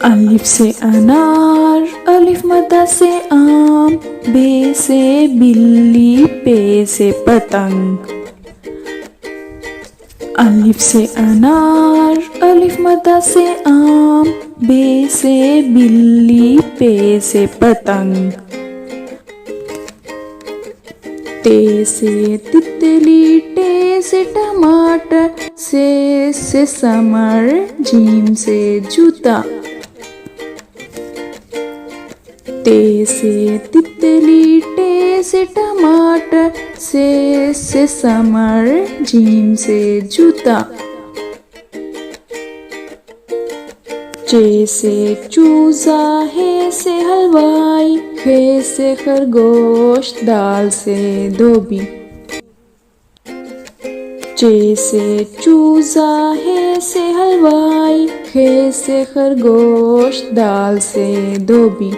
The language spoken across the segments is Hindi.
अलिफ से अनार, अलिफ मद्दा से आम, बे से बिल्ली, पे से पतंग। अलिफ से अनार, अलिफ मद्दा से आम, बे से बिल्ली, पे से पतंग। टे से तितली, टे से टमाटर, से समर, जीम से जूता। टे से तितली, टे से टमाटर, से समर, जीम से जूता। चे से चूजा, हे से हलवाई, खे से खरगोश, दाल से धोबी। चे से चूजा, हे से हलवाई, खे से खरगोश, दाल से धोबी।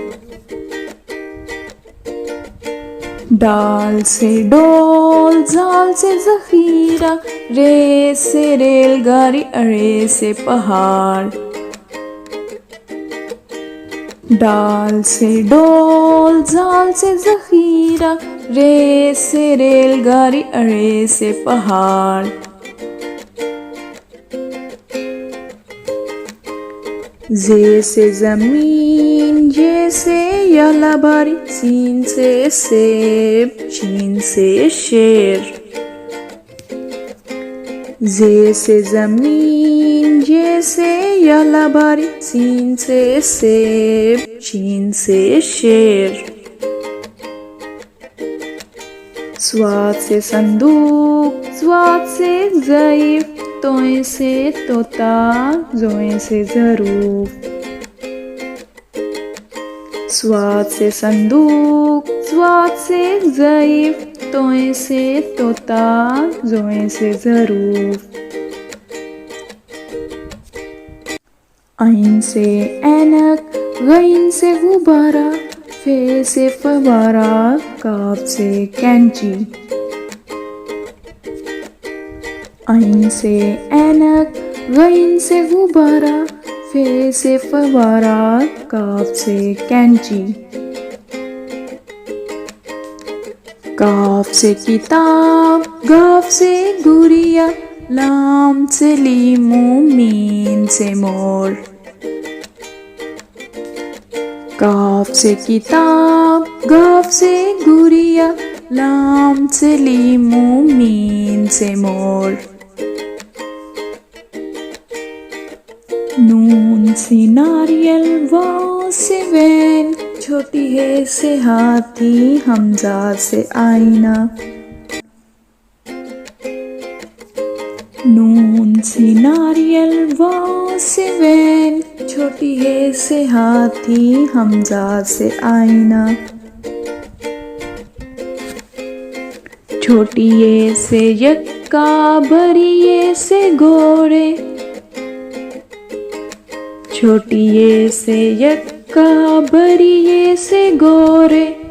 डाल से डोल, झाल से जखीरा, रे से रेलगाड़ी, अरे से पहाड़। डाल से डोल, झाल से जखीरा, रे से रेलगाड़ी, अरे से पहाड़। जे से जमीन, ये से यालाबारी, सीन से सेब, शीन से शेर। जे से जमीन, ये से यालाबारी, सीन से सेब, शीन से शेर। स्वाद से संदूक, स्वाद से ज़ईफ, तोए से तोता, जोए से ज़रूफ। स्वाद से संदूक, स्वाद से ज़ईफ, तोए से तोता, जोए से ज़रूफ। आइन से ऐनक, गईन से गुब्बारा, फे से फवारा, काफ से कैंची। आइन से ऐनक, गईन से गुब्बारा, फे से फवारा, काफ से कैंची। काफ से किताब, गाफ से गुड़िया, लाम से लीमू, मीम से मोर। काफ से किताब, गाफ से गुड़िया, लाम से लीमू, मीम से मोर। नून से नारियल, वाव से वैन, छोटी है से हाथी, हमजा से आईना। नून से नारियल, वाव से वैन, छोटी है से हाथी, हमजा से आईना। छोटी ये से यक्का, बड़ी ये से घोड़े। छोटी ये से यक्का, बड़ी ये से घोड़े,